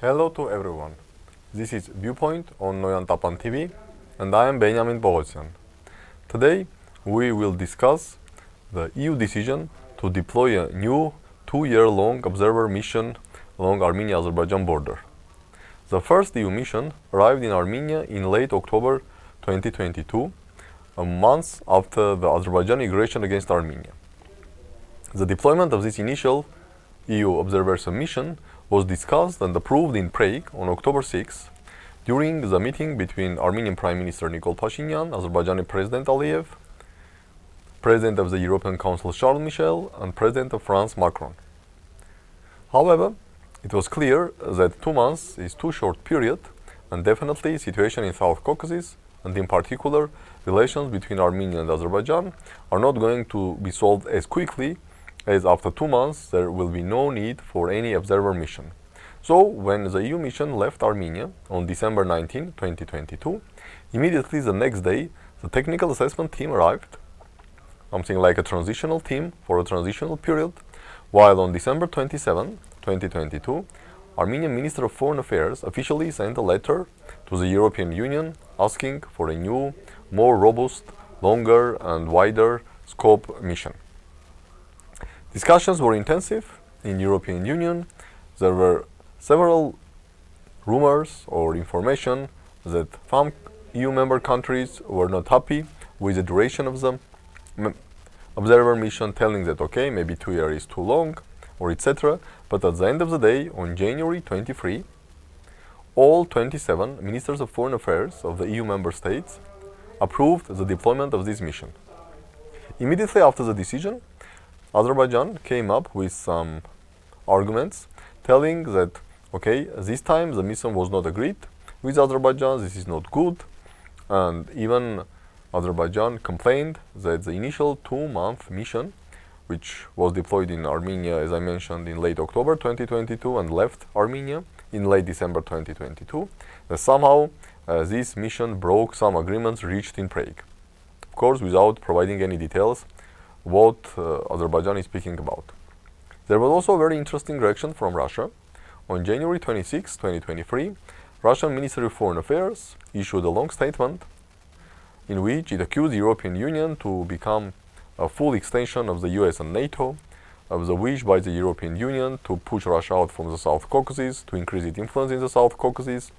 Hello to everyone. This is Viewpoint on Noyan Tapan TV, and I am Benyamin Poghosyan. Today we will discuss the EU decision to deploy a new 2-year-long observer mission along Armenia-Azerbaijan border. The first EU mission arrived in Armenia in late October 2022, a month after the Azerbaijani aggression against Armenia. The deployment of this initial EU observer mission was discussed and approved in Prague on October 6 during the meeting between Armenian Prime Minister Nikol Pashinyan, Azerbaijani President Aliyev, President of the European Council Charles Michel, and President of France Macron. However, it was clear that 2 months is too short period, and definitely situation in South Caucasus, and in particular relations between Armenia and Azerbaijan, are not going to be solved as quickly as after 2 months there will be no need for any observer mission. So when the EU mission left Armenia on December 19, 2022, immediately the next day the technical assessment team arrived, something like a transitional team for a transitional period, while on December 27, 2022, Armenian Minister of Foreign Affairs officially sent a letter to the European Union asking for a new, more robust, longer and wider scope mission. Discussions were intensive in European Union. There were several rumors or information that some EU member countries were not happy with the duration of the observer mission, telling that okay, maybe 2 years is too long, or etc. But at the end of the day, on January 23, all 27 ministers of foreign affairs of the EU member states approved the deployment of this mission. Immediately after the decision, Azerbaijan came up with some arguments telling that, okay, this time the mission was not agreed with Azerbaijan, this is not good, and even Azerbaijan complained that the initial 2-month mission, which was deployed in Armenia, as I mentioned, in late October 2022 and left Armenia in late December 2022, that somehow this mission broke some agreements reached in Prague. Of course, without providing any details what Azerbaijan is speaking about. There was also a very interesting reaction from Russia. On January 26, 2023, Russian Ministry of Foreign Affairs issued a long statement in which it accused the European Union to become a full extension of the US and NATO, of the wish by the European Union to push Russia out from the South Caucasus, to increase its influence in the South Caucasus,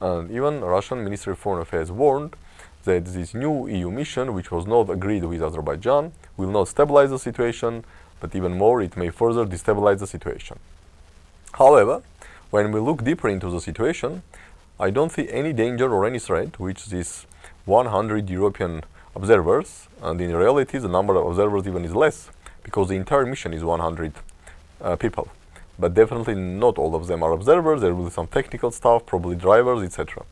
and even Russian Ministry of Foreign Affairs warned that this new EU mission, which was not agreed with Azerbaijan, will not stabilize the situation, but even more, it may further destabilize the situation. However, when we look deeper into the situation, I don't see any danger or any threat which these 100 European observers, and in reality the number of observers even is less, because the entire mission is 100 people. But definitely not all of them are observers, there will be some technical staff, probably drivers, etc.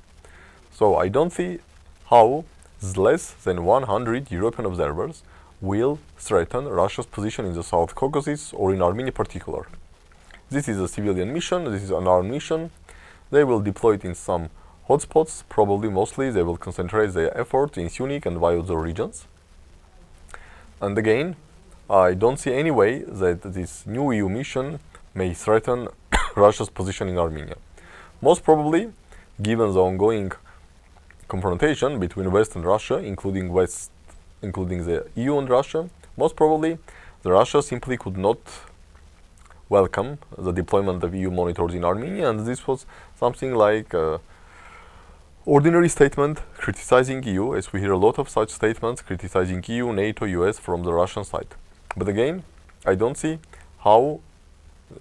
So I don't see how less than 100 European observers will threaten Russia's position in the South Caucasus or in Armenia in particular. This is a civilian mission, this is an armed mission. They will deploy it in some hotspots, probably mostly they will concentrate their efforts in Syunik and Vayudza regions. And again, I don't see any way that this new EU mission may threaten Russia's position in Armenia. Most probably, given the ongoing confrontation between West and Russia, including the EU and Russia, most probably the Russia simply could not welcome the deployment of EU monitors in Armenia, and this was something like ordinary statement criticizing EU, as we hear a lot of such statements criticizing EU, NATO, US from the Russian side. But again, I don't see how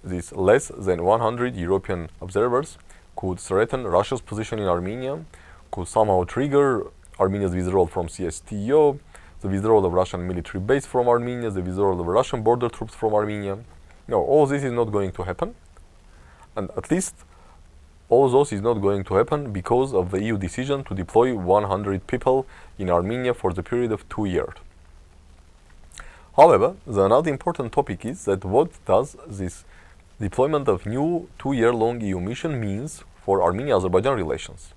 these less than 100 European observers could threaten Russia's position in Armenia, could somehow trigger Armenia's withdrawal from CSTO, the withdrawal of Russian military base from Armenia, the withdrawal of Russian border troops from Armenia. No, all this is not going to happen. And at least all those is not going to happen because of the EU decision to deploy 100 people in Armenia for the period of 2 years. However, the another important topic is that what does this deployment of new 2-year-long EU mission means for Armenia-Azerbaijan relations?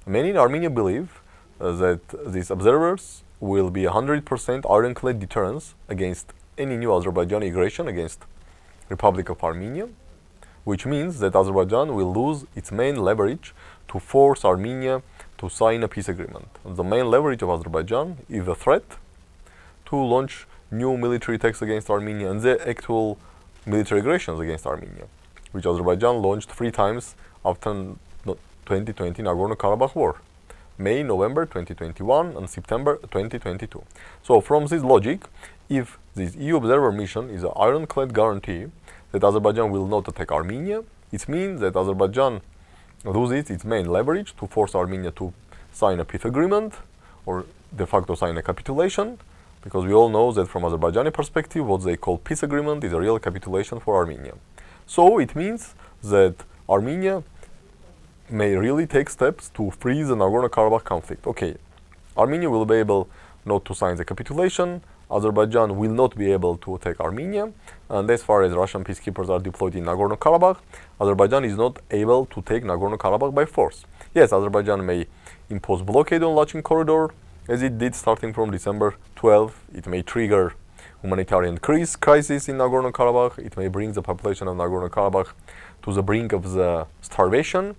Many in Armenia believe that these observers will be 100% ironclad deterrence against any new Azerbaijani aggression against Republic of Armenia. which means that Azerbaijan will lose its main leverage to force Armenia to sign a peace agreement. And the main leverage of Azerbaijan is the threat to launch new military attacks against Armenia and the actual military aggressions against Armenia, which Azerbaijan launched 3 times after 2020 Nagorno-Karabakh war. May, November 2021 and September 2022. So from this logic, if this EU observer mission is an ironclad guarantee that Azerbaijan will not attack Armenia, it means that Azerbaijan loses its main leverage to force Armenia to sign a peace agreement or de facto sign a capitulation, because we all know that from Azerbaijani perspective, what they call peace agreement is a real capitulation for Armenia. So it means that Armenia may really take steps to freeze the Nagorno-Karabakh conflict. Okay, Armenia will be able not to sign the capitulation, Azerbaijan will not be able to attack Armenia, and as far as Russian peacekeepers are deployed in Nagorno-Karabakh, Azerbaijan is not able to take Nagorno-Karabakh by force. Yes, Azerbaijan may impose blockade on Lachin corridor, as it did starting from December 12. It may trigger humanitarian crisis in Nagorno-Karabakh, it may bring the population of Nagorno-Karabakh to the brink of the starvation,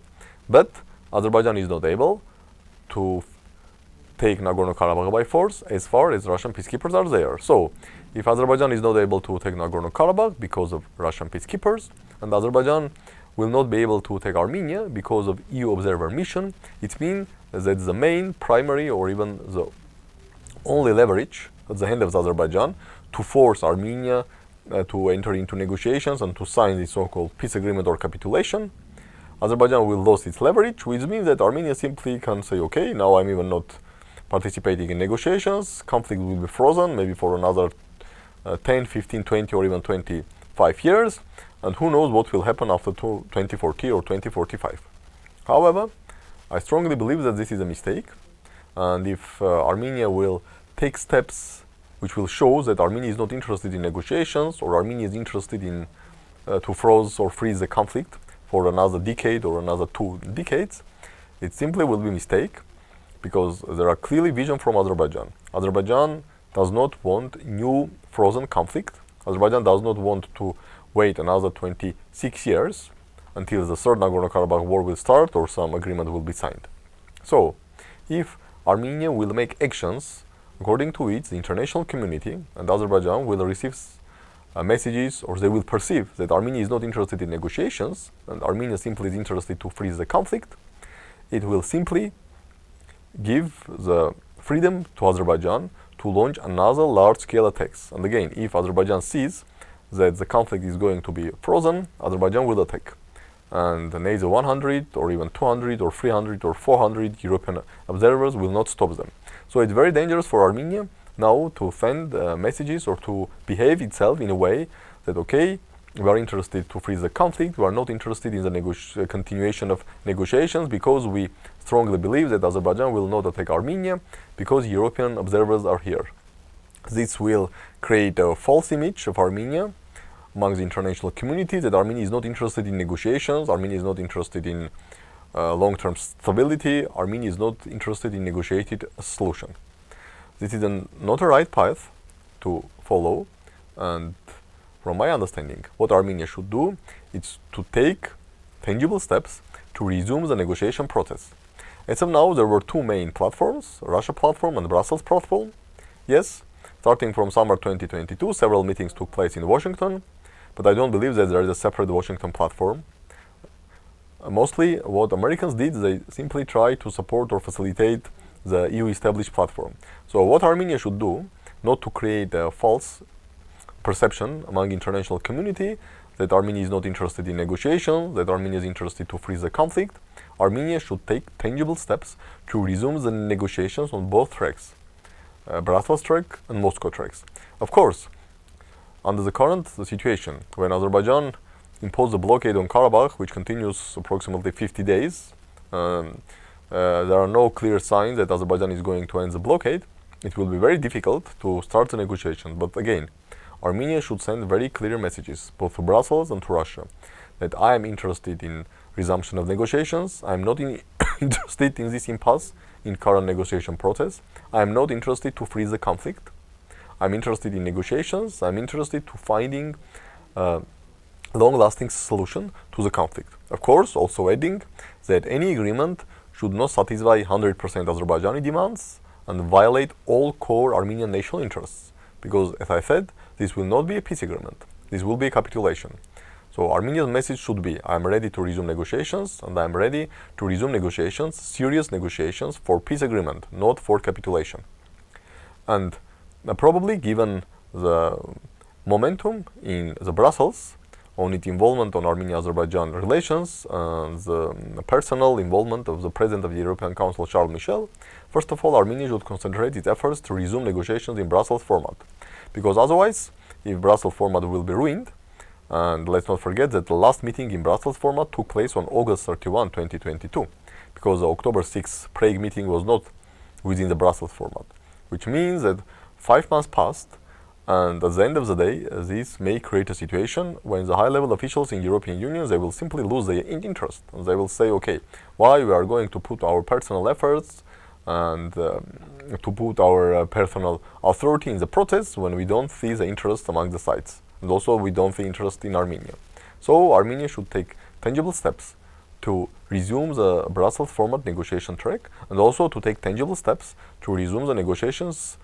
but Azerbaijan is not able to take Nagorno-Karabakh by force as far as Russian peacekeepers are there. So, if Azerbaijan is not able to take Nagorno-Karabakh because of Russian peacekeepers, and Azerbaijan will not be able to take Armenia because of EU observer mission, it means that the main, primary, or even the only leverage at the hand of Azerbaijan to force Armenia to enter into negotiations and to sign the so-called peace agreement or capitulation, Azerbaijan will lose its leverage, which means that Armenia simply can say, okay, now I'm even not participating in negotiations, conflict will be frozen, maybe for another 10, 15, 20, or even 25 years, and who knows what will happen after 2040 or 2045. However, I strongly believe that this is a mistake, and if Armenia will take steps which will show that Armenia is not interested in negotiations, or Armenia is interested in to freeze the conflict for another decade or another 2 decades, it simply will be a mistake, because there are clearly vision from Azerbaijan. Azerbaijan does not want new frozen conflict. Azerbaijan does not want to wait another 26 years until the third Nagorno-Karabakh war will start or some agreement will be signed. So, if Armenia will make actions according to which the international community and Azerbaijan will receive messages, or they will perceive that Armenia is not interested in negotiations and Armenia simply is interested to freeze the conflict, it will simply give the freedom to Azerbaijan to launch another large-scale attacks. And again, if Azerbaijan sees that the conflict is going to be frozen, Azerbaijan will attack. And neither 100 or even 200 or 300 or 400 European observers will not stop them. So it's very dangerous for Armenia now to send messages or to behave itself in a way that, okay, we are interested to freeze the conflict, we are not interested in the continuation of negotiations, because we strongly believe that Azerbaijan will not attack Armenia because European observers are here. This will create a false image of Armenia among the international community, that Armenia is not interested in negotiations, Armenia is not interested in long-term stability, Armenia is not interested in negotiated solution. This is not a right path to follow, and from my understanding, what Armenia should do is to take tangible steps to resume the negotiation process. As of now, there were 2 main platforms, Russia platform and Brussels platform. Yes, starting from summer 2022, several meetings took place in Washington, but I don't believe that there is a separate Washington platform. Mostly, what Americans did, they simply tried to support or facilitate the EU established platform. So what Armenia should do, not to create a false perception among international community that Armenia is not interested in negotiations, that Armenia is interested to freeze the conflict, Armenia should take tangible steps to resume the negotiations on both tracks, Brussels track and Moscow tracks. Of course, under the current situation, when Azerbaijan imposed a blockade on Karabakh, which continues approximately 50 days, there are no clear signs that Azerbaijan is going to end the blockade. It will be very difficult to start the negotiations. But again, Armenia should send very clear messages, both to Brussels and to Russia, that I am interested in resumption of negotiations. I am not interested in this impasse in current negotiation process. I am not interested to freeze the conflict. I'm interested in negotiations. I'm interested to finding long-lasting solution to the conflict. Of course, also adding that any agreement should not satisfy 100% Azerbaijani demands and violate all core Armenian national interests. Because, as I said, this will not be a peace agreement. This will be a capitulation. So Armenia's message should be, I am ready to resume negotiations, and I am ready to resume negotiations, serious negotiations for peace agreement, not for capitulation. And probably given the momentum in the Brussels on its involvement on Armenia-Azerbaijan relations, the personal involvement of the President of the European Council, Charles Michel, first of all, Armenia should concentrate its efforts to resume negotiations in Brussels format. Because otherwise, if Brussels format will be ruined, and let's not forget that the last meeting in Brussels format took place on August 31, 2022, because the October 6 Prague meeting was not within the Brussels format, which means that 5 months passed, and at the end of the day, this may create a situation when the high-level officials in European Union, they will simply lose their interest, and they will say, okay, why we are going to put our personal efforts and to put our personal authority in the process when we don't see the interest among the sides. And also we don't see interest in Armenia. So Armenia should take tangible steps to resume the Brussels format negotiation track, and also to take tangible steps to resume the negotiations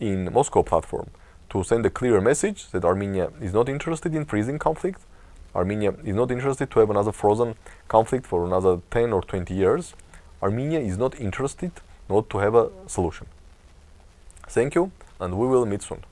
in Moscow platform, to send a clear message that Armenia is not interested in freezing conflict. Armenia is not interested to have another frozen conflict for another 10 or 20 years. Armenia is not interested not to have a solution. Thank you, and we will meet soon.